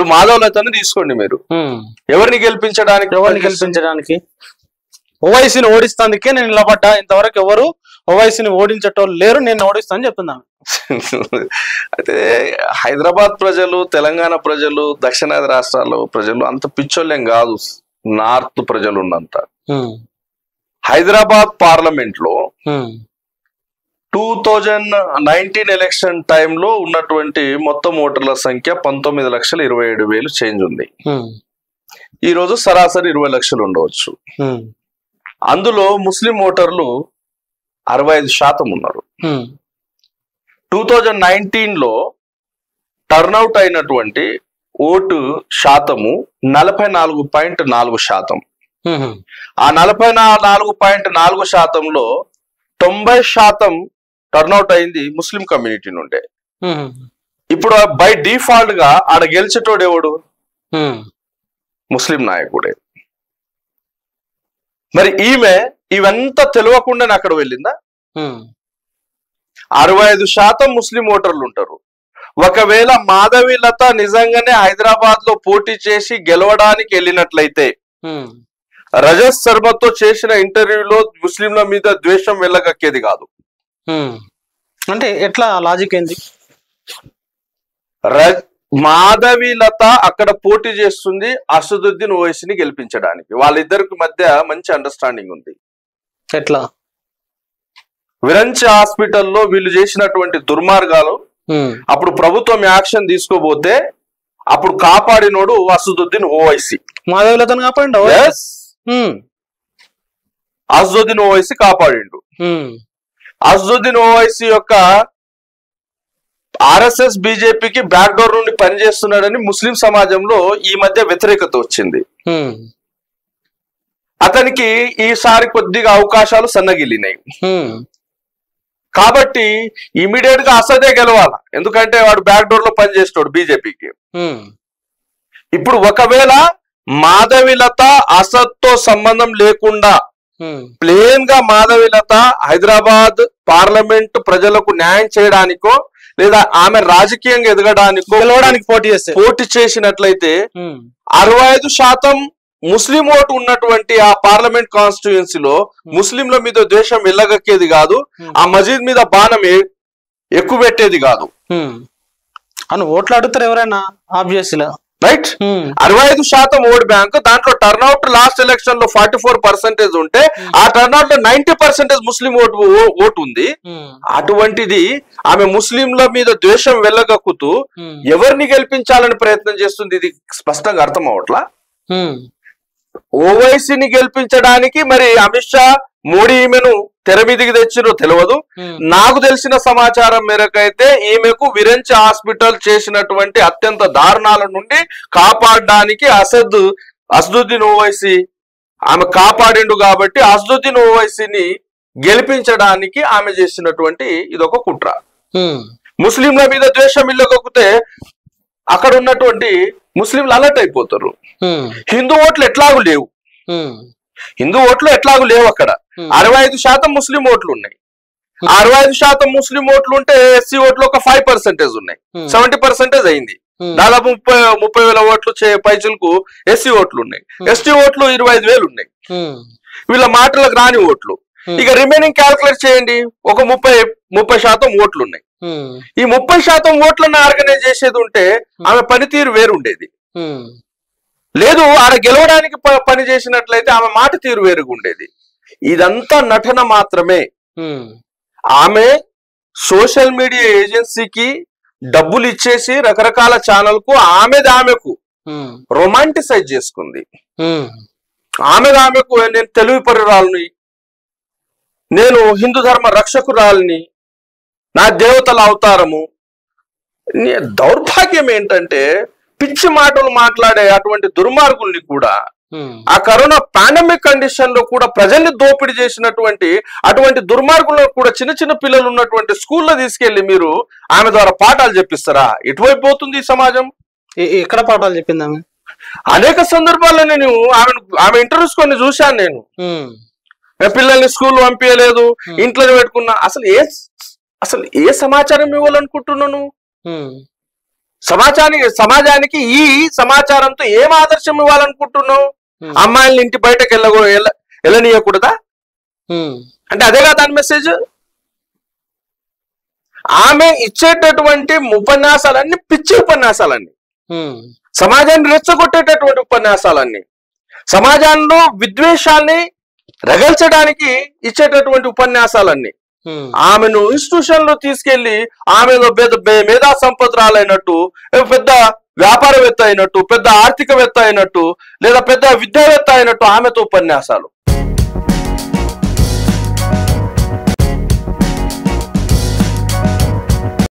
ఇప్పుడు మాధవలతని తీసుకోండి మీరు, ఎవరిని గెలిపించడానికి ఓవైసీని ఓడిస్తానికే నేను నిలబడ్డా, ఇంతవరకు ఎవరు ఓవైసీని ఓడించేటోళ్ళు లేరు, నేను ఓడిస్తాను చెప్తున్నాను. అయితే హైదరాబాద్ ప్రజలు, తెలంగాణ ప్రజలు, దక్షిణాది రాష్ట్రాల ప్రజలు అంత పిచ్చోళ్ళేం కాదు. నార్త్ ప్రజలు ఉన్నంత. హైదరాబాద్ పార్లమెంట్ లో 2019 ఎలక్షన్ టైంలో ఉన్నటువంటి మొత్తం ఓటర్ల సంఖ్య 19,27,000 చేంజ్ ఉంది. ఈ రోజు సరాసరి 20 లక్షలు ఉండవచ్చు. అందులో ముస్లిం ఓటర్లు 65% ఉన్నారు. 2019 లో టర్నౌట్ అయినటువంటి ఓటు శాతము 44.4%. ఆ 44.4%లో 90% టర్నౌట్ అయింది ముస్లిం కమ్యూనిటీ నుండే. ఇప్పుడు బై డిఫాల్ట్ గా ఆడ గెలిచేటోడు ఎవడు? ముస్లిం నాయకుడే. మరి ఈమె ఇవంతా తెలియకుండానే అక్కడ వెళ్ళిందా? 65% ముస్లిం ఓటర్లు ఉంటారు. ఒకవేళ మాధవీలత నిజంగానే హైదరాబాద్ లో పోటీ చేసి గెలవడానికి వెళ్ళినట్లయితే రజత్ శర్మతో చేసిన ఇంటర్వ్యూలో ముస్లింల మీద ద్వేషం వెళ్ళగక్కేది కాదు. అంటే ఎట్లా లాజిక్ ఏంది? మాధవీలత అక్కడ పోటీ చేస్తుంది అసదుద్దీన్ ఓవైసీని గెలిపించడానికి. వాళ్ళిద్దరికి మధ్య మంచి అండర్స్టాండింగ్ ఉంది. ఎట్లా? విరంచి హాస్పిటల్లో వీళ్ళు చేసినటువంటి దుర్మార్గాలు అప్పుడు ప్రభుత్వం యాక్షన్ తీసుకోబోతే అప్పుడు కాపాడినోడు అసదుద్దీన్ ఓవైసీ. మాధవీలతను కాపాడిండు. అసదుద్దీన్ ఓవైసీ కాపాడిండు. అసదుద్దీన్ ఓవైసీ యొక్క ఆర్ఎస్ఎస్ బీజేపీకి బ్యాక్ డోర్ నుండి పనిచేస్తున్నాడని ముస్లిం సమాజంలో ఈ మధ్య వ్యతిరేకత వచ్చింది. అతనికి ఈసారి కొద్దిగా అవకాశాలు సన్నగిల్లినాయి. కాబట్టి ఇమీడియట్ గా అసదే గెలవాలి, ఎందుకంటే వాడు బ్యాక్ డోర్ లో పనిచేస్తాడు బీజేపీకి. ఇప్పుడు ఒకవేళ మాధవీలత అసద్తో సంబంధం లేకుండా ప్లేన్ గా మాధవీలత హైదరాబాద్ పార్లమెంట్ ప్రజలకు న్యాయం చేయడానికో లేదా ఆమె రాజకీయంగా ఎదగడానికో గెలవడానికి పోటీ చేసినట్లయితే 65% ముస్లిం ఓటు ఉన్నటువంటి ఆ పార్లమెంట్ కాన్స్టిట్యుయెన్సీలో ముస్లింల మీద ద్వేషం వెళ్ళగక్కేది కాదు, ఆ మజీద్ మీద బాణం ఎక్కువ పెట్టేది కాదు అని ఓట్లు అడుగుతారు ఎవరైనా. Obviously right. 65% ఓట్ బ్యాంక్, దాంట్లో టర్న్అవుట్ లాస్ట్ ఎలక్షన్ లో 44% ఉంటే ఆ టర్న్అవుట్ లో 90% ముస్లిం ఓటు ఉంది. అటువంటిది ఆమె ముస్లింల మీద ద్వేషం వెళ్ళగక్కుతూ ఎవరిని గెలిపించాలని ప్రయత్నం చేస్తుంది, ఇది స్పష్టంగా అర్థం అవట్లా. ఓవైసీని గెలిపించడానికి మరి అమిత్ షా, మోడీ ఈమెను తెర మీదికి తెచ్చిరో తెలియదు. నాకు తెలిసిన సమాచారం మేరకైతే ఈమెకు విరంచి హాస్పిటల్ చేసినటువంటి అత్యంత దారుణాల నుండి కాపాడడానికి అసదుద్దీన్ ఓవైసీ ఆమె కాపాడిండు. కాబట్టి అసదుద్దీన్ ఓవైసీని గెలిపించడానికి ఆమె చేసినటువంటి ఇదొక కుట్ర. ముస్లింల మీద ద్వేషం ఇల్లగొక్కితే అక్కడ ఉన్నటువంటి ముస్లింలు అలర్ట్ అయిపోతారు. హిందూ ఓట్లు ఎట్లాగూ లేవు, అక్కడ 65% ముస్లిం ఓట్లు ఉన్నాయి. 65% ముస్లిం ఓట్లు ఉంటే ఎస్సీ ఓట్లు ఒక 5% ఉన్నాయి, 70% అయింది. దాదాపు 30,000 ఓట్లు పైచులకు ఎస్సీ ఓట్లు ఉన్నాయి. ఎస్టీ ఓట్లు 25,000 ఉన్నాయి. వీళ్ళ మాటలకు రాని ఓట్లు. ఇక రిమైనింగ్ క్యాల్కులేట్ చేయండి, ఒక 30% ఓట్లు ఉన్నాయి. ఈ 30% ఓట్లను ఆర్గనైజ్ చేసేది ఉంటే ఆమె పనితీరు వేరుండేది. లేదు, ఆడ గెలవడానికి పని చేసినట్లయితే ఆమె మాట తీరు వేరుగా ఉండేది. ఇదంతా నటన మాత్రమే. ఆమె సోషల్ మీడియా ఏజెన్సీకి డబ్బులు ఇచ్చేసి రకరకాల ఛానల్ కు ఆమెకు రొమాంటిసైజ్ చేసుకుంది. ఆమెకు నేను తెలుగు పరురాలని, నేను హిందూ ధర్మ రక్షకురాలని, నా దేవతల అవతారము. దౌర్భాగ్యం ఏంటంటే పిచ్చి మాటలు మాట్లాడే అటువంటి దుర్మార్గుల్ని కూడా ఆ కరోనా పాండమిక్ కండిషన్ లో కూడా ప్రజల్ని దోపిడీ చేసినటువంటి అటువంటి దుర్మార్గులను కూడా చిన్న చిన్న పిల్లలు ఉన్నటువంటి స్కూల్లో తీసుకెళ్లి మీరు ఆమె ద్వారా పాఠాలు చెప్పిస్తారా? ఎటువైపు పోతుంది ఈ సమాజం? ఎక్కడ పాఠాలు చెప్పింది ఆమె? అనేక సందర్భాల్లో నేను ఆమె ఇంటర్వ్యూస్ కొన్ని చూశాను. నేను పిల్లల్ని స్కూల్ పంపించలేదు, ఇంట్లోనే పెట్టుకున్నా. అసలు ఏ సమాచారం ఇవ్వాలనుకుంటున్నాను? సమాజానికి ఈ సమాచారంతో ఏం ఆదర్శం ఇవ్వాలనుకుంటున్నావు? అమ్మాయిల్ని ఇంటి బయటకు వెళ్ళనీయకూడదా? అంటే అదేగా దాని మెసేజ్. ఆమె ఇచ్చేటటువంటి ఉపన్యాసాలన్నీ పిచ్చి ఉపన్యాసాలన్నీ, సమాజాన్ని రెచ్చగొట్టేటటువంటి ఉపన్యాసాలన్నీ, సమాజంలో విద్వేషాన్ని రగల్చడానికి ఇచ్చేటటువంటి ఉపన్యాసాలన్నీ, ఆమెను ఇన్స్టిట్యూషన్ లో తీసుకెళ్లి ఆమెలో మేధా సంపత్రాలైనట్టు, పెద్ద వ్యాపారవేత్త అయినట్టు, పెద్ద ఆర్థికవేత్త అయినట్టు, లేదా పెద్ద విద్యావేత్త అయినట్టు ఆమెతో ఉపన్యాసాలు.